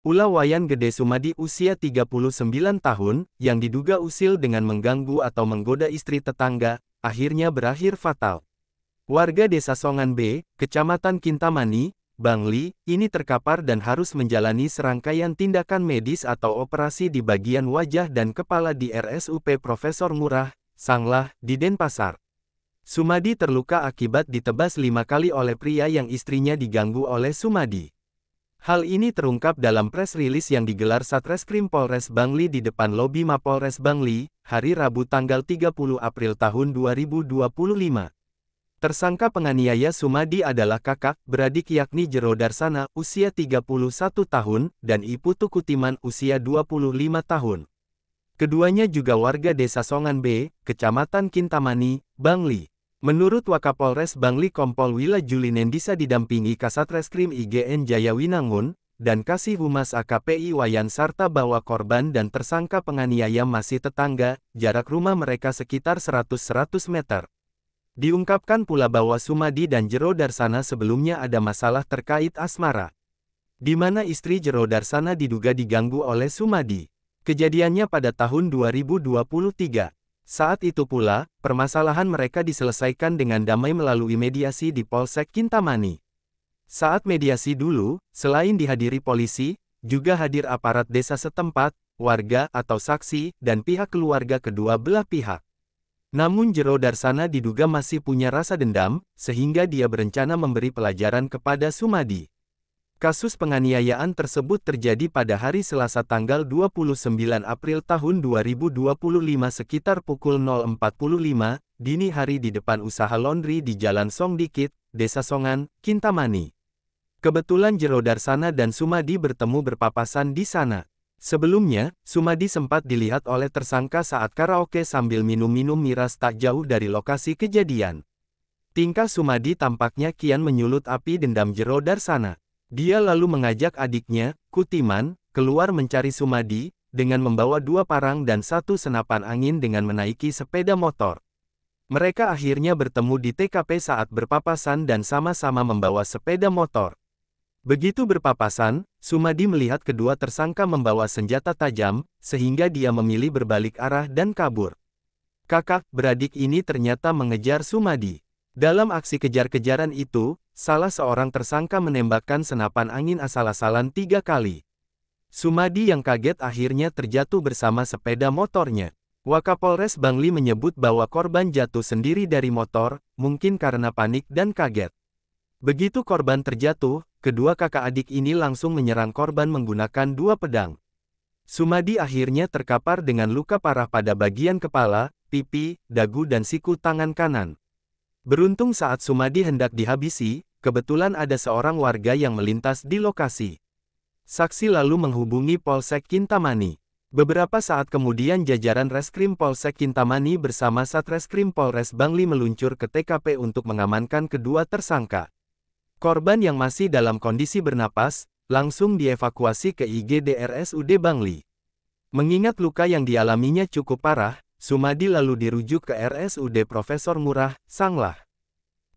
Ulah Wayan Gede Sumadi usia 39 tahun, yang diduga usil dengan mengganggu atau menggoda istri tetangga, akhirnya berakhir fatal. Warga Desa Songan B, Kecamatan Kintamani, Bangli, ini terkapar dan harus menjalani serangkaian tindakan medis atau operasi di bagian wajah dan kepala di RSUP Profesor Murah, Sanglah, di Denpasar. Sumadi terluka akibat ditebas 5 kali oleh pria yang istrinya diganggu oleh Sumadi. Hal ini terungkap dalam press release yang digelar Satreskrim Polres Bangli di depan lobi Mapolres Bangli, hari Rabu tanggal 30 April tahun 2025. Tersangka penganiaya Sumadi adalah kakak beradik yakni Jero Darsana usia 31 tahun dan Iputu Kutiman usia 25 tahun. Keduanya juga warga Desa Songan B, Kecamatan Kintamani, Bangli. Menurut Wakapolres Bangli Kompol Wila Julinendisa didampingi Kasatreskrim IGN Jayawinangun, dan Kasih Humas AKPI Wayan serta bahwa korban dan tersangka penganiaya masih tetangga, jarak rumah mereka sekitar 100 meter. Diungkapkan pula bahwa Sumadi dan Jero Darsana sebelumnya ada masalah terkait asmara, di mana istri Jero Darsana diduga diganggu oleh Sumadi. Kejadiannya pada tahun 2023. Saat itu pula, permasalahan mereka diselesaikan dengan damai melalui mediasi di Polsek Kintamani. Saat mediasi dulu, selain dihadiri polisi, juga hadir aparat desa setempat, warga atau saksi, dan pihak keluarga kedua belah pihak. Namun Jero Darsana diduga masih punya rasa dendam, sehingga dia berencana memberi pelajaran kepada Sumadi. Kasus penganiayaan tersebut terjadi pada hari Selasa tanggal 29 April tahun 2025 sekitar pukul 0.45 dini hari di depan usaha laundry di Jalan Song Dikit, Desa Songan, Kintamani. Kebetulan Jero Darsana dan Sumadi bertemu berpapasan di sana. Sebelumnya, Sumadi sempat dilihat oleh tersangka saat karaoke sambil minum-minum miras tak jauh dari lokasi kejadian. Tingkah Sumadi tampaknya kian menyulut api dendam Jero Darsana. Dia lalu mengajak adiknya, Kutiman, keluar mencari Sumadi, dengan membawa 2 parang dan 1 senapan angin dengan menaiki sepeda motor. Mereka akhirnya bertemu di TKP saat berpapasan dan sama-sama membawa sepeda motor. Begitu berpapasan, Sumadi melihat kedua tersangka membawa senjata tajam, sehingga dia memilih berbalik arah dan kabur. Kakak beradik ini ternyata mengejar Sumadi. Dalam aksi kejar-kejaran itu, salah seorang tersangka menembakkan senapan angin asal-asalan 3 kali. Sumadi yang kaget akhirnya terjatuh bersama sepeda motornya. Wakapolres Bangli menyebut bahwa korban jatuh sendiri dari motor, mungkin karena panik dan kaget. Begitu korban terjatuh, kedua kakak adik ini langsung menyerang korban menggunakan 2 pedang. Sumadi akhirnya terkapar dengan luka parah pada bagian kepala, pipi, dagu dan siku tangan kanan. Beruntung saat Sumadi hendak dihabisi, kebetulan ada seorang warga yang melintas di lokasi. Saksi lalu menghubungi Polsek Kintamani. Beberapa saat kemudian jajaran Reskrim Polsek Kintamani bersama Satreskrim Polres Bangli meluncur ke TKP untuk mengamankan kedua tersangka. Korban yang masih dalam kondisi bernapas, langsung dievakuasi ke IGD RSUD Bangli. Mengingat luka yang dialaminya cukup parah, Sumadi lalu dirujuk ke RSUD Profesor Murah, Sanglah.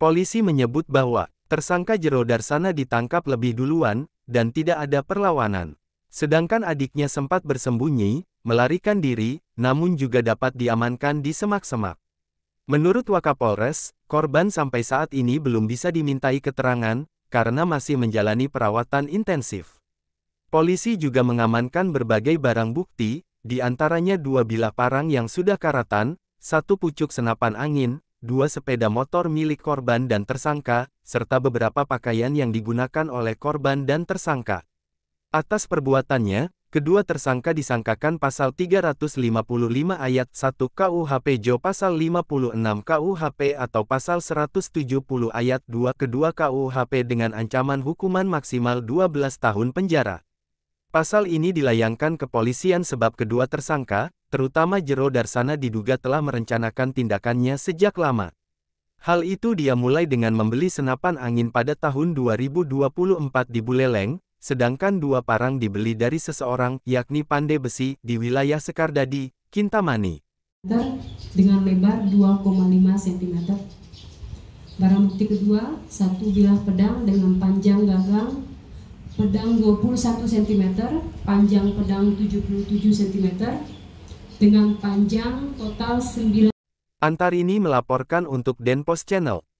Polisi menyebut bahwa tersangka Jero Darsana ditangkap lebih duluan, dan tidak ada perlawanan. Sedangkan adiknya sempat bersembunyi, melarikan diri, namun juga dapat diamankan di semak-semak. Menurut Wakapolres, korban sampai saat ini belum bisa dimintai keterangan, karena masih menjalani perawatan intensif. Polisi juga mengamankan berbagai barang bukti, di antaranya 2 bilah parang yang sudah karatan, 1 pucuk senapan angin, 2 sepeda motor milik korban dan tersangka, serta beberapa pakaian yang digunakan oleh korban dan tersangka. Atas perbuatannya, kedua tersangka disangkakan pasal 355 ayat 1 KUHP Jo pasal 56 KUHP atau pasal 170 ayat 2 kedua KUHP dengan ancaman hukuman maksimal 12 tahun penjara. Pasal ini dilayangkan ke kepolisian sebab kedua tersangka, terutama Jero Darsana diduga telah merencanakan tindakannya sejak lama. Hal itu dia mulai dengan membeli senapan angin pada tahun 2024 di Buleleng, sedangkan 2 parang dibeli dari seseorang, yakni Pandai Besi, di wilayah Sekardadi, Kintamani. Dengan lebar 2,5 cm. Barang bukti kedua, 1 bilah pedang dengan panjang gagang pedang 21 cm, panjang pedang 77 cm, dengan panjang total 9. Antarini melaporkan untuk Denpos Channel.